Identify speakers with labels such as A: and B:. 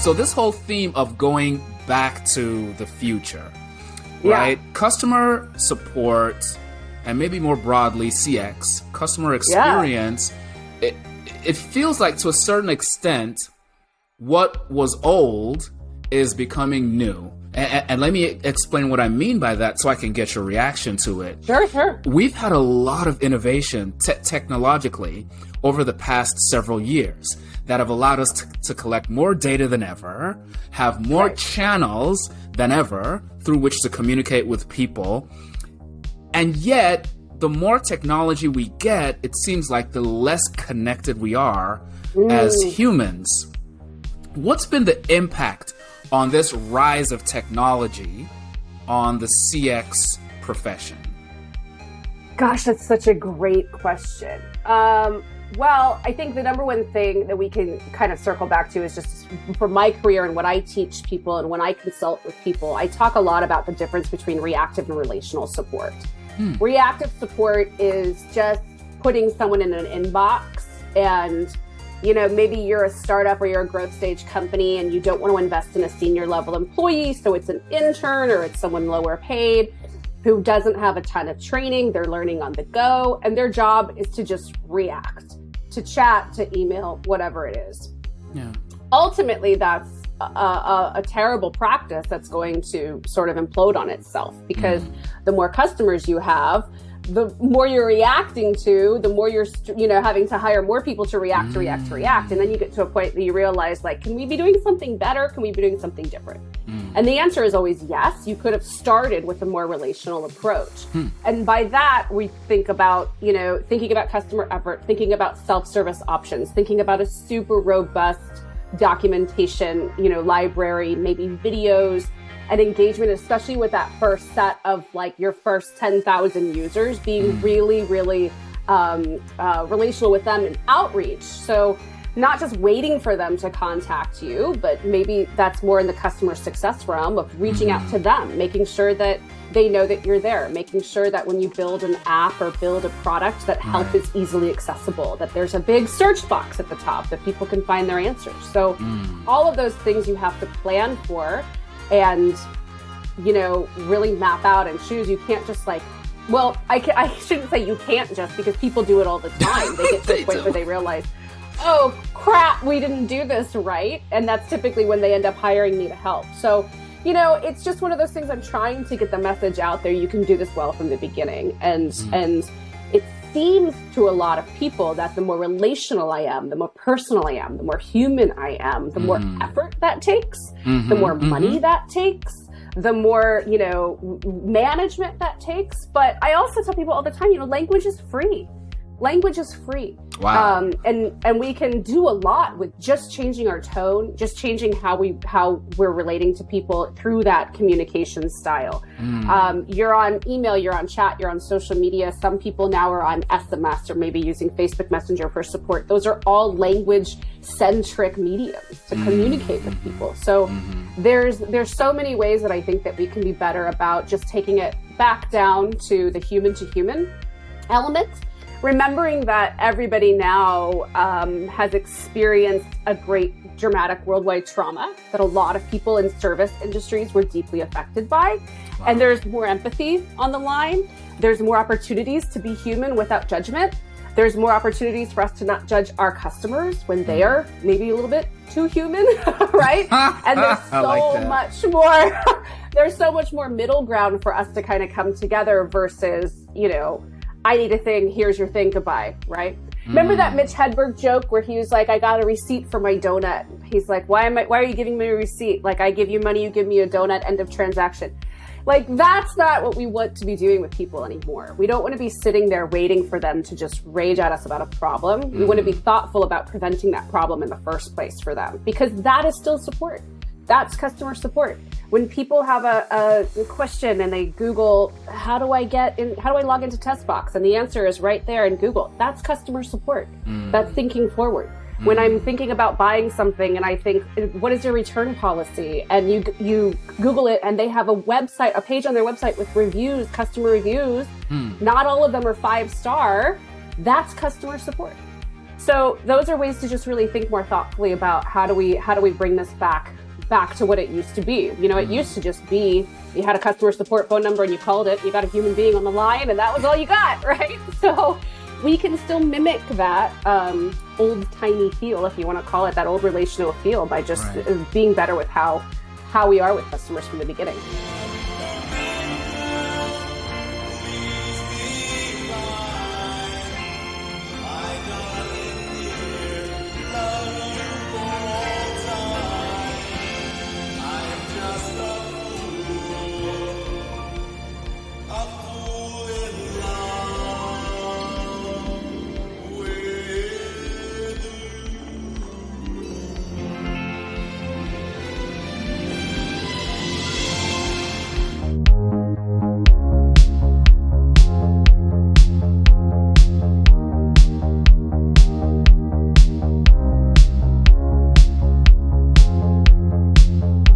A: So this whole theme of going back to the future, right? Customer support, and maybe more broadly, CX, customer experience, it feels like to a certain extent, what was old is becoming new. And let me explain what I mean by that so I can get your reaction to it.
B: Sure.
A: We've had a lot of innovation technologically over the past several years that have allowed us to collect more data than ever, have more channels than ever through which to communicate with people. And yet, the more technology we get, it seems like the less connected we are as humans. What's been the impact on this rise of technology on the CX profession?
B: Gosh, that's such a great question. Well, I think the number one thing that we can kind of circle back to is just for my career and what I teach people and when I consult with people, I talk a lot about the difference between reactive and relational support. Reactive support is just putting someone in an inbox and, you know, maybe you're a startup or you're a growth stage company and you don't want to invest in a senior level employee. So it's an intern or it's someone lower paid who doesn't have a ton of training. They're learning on the go and their job is to just react, to chat, to email, whatever it is.
A: Yeah.
B: Ultimately, that's a terrible practice that's going to sort of implode on itself because the more customers you have, the more you're reacting to, the more you're, having to hire more people to react. And then you get to a point that you realize, like, can we be doing something better? Can we be doing something different? And the answer is always yes. You could have started with a more relational approach. And by that, we think about, thinking about customer effort, thinking about self-service options, thinking about a super robust documentation, library, maybe videos and engagement, especially with that first set of like your first 10,000 users, being really, really relational with them and outreach. So not just waiting for them to contact you, but maybe that's more in the customer success realm of reaching out to them, making sure that they know that you're there, making sure that when you build an app or build a product, that help is easily accessible, that there's a big search box at the top that people can find their answers. So all of those things you have to plan for and, really map out and choose. You can't just I shouldn't say you can't just, because people do it all the time. They get to a point where they realize, oh crap, we didn't do this right. And that's typically when they end up hiring me to help. So, it's just one of those things. I'm trying to get the message out there. You can do this well from the beginning. And it seems to a lot of people that the more relational I am, the more personal I am, the more human I am, the more effort that takes, the more money that takes, the more, management that takes. But I also tell people all the time, language is free. Language is free.
A: Wow.
B: And we can do a lot with just changing our tone, just changing how we're relating to people through that communication style. You're on email, you're on chat, you're on social media. Some people now are on SMS or maybe using Facebook Messenger for support. Those are all language-centric mediums to communicate with people. So there's so many ways that I think that we can be better about just taking it back down to the human-to-human element. Remembering that everybody now has experienced a great dramatic worldwide trauma that a lot of people in service industries were deeply affected by. Wow. And there's more empathy on the line. There's more opportunities to be human without judgment. There's more opportunities for us to not judge our customers when they are maybe a little bit too human, right? And there's there's so much more middle ground for us to kind of come together versus, I need a thing, here's your thing, goodbye, right? Remember that Mitch Hedberg joke where he was like, I got a receipt for my donut. He's like, why are you giving me a receipt? Like, I give you money, you give me a donut, end of transaction. Like, that's not what we want to be doing with people anymore. We don't want to be sitting there waiting for them to just rage at us about a problem. We want to be thoughtful about preventing that problem in the first place for them, because that is still support. That's customer support. When people have a question and they Google, how do I log into TestBox? And the answer is right there in Google. That's customer support. That's thinking forward. When I'm thinking about buying something and I think, what is your return policy? And you Google it and they have a page on their website with reviews, customer reviews. Not all of them are 5-star. That's customer support. So those are ways to just really think more thoughtfully about how do we bring this back to what it used to be. You know, it used to just be you had a customer support phone number and you called it, you got a human being on the line, and that was all you got, right? So we can still mimic that old timey feel, if you want to call it that old relational feel, by just being better with how we are with customers from the beginning.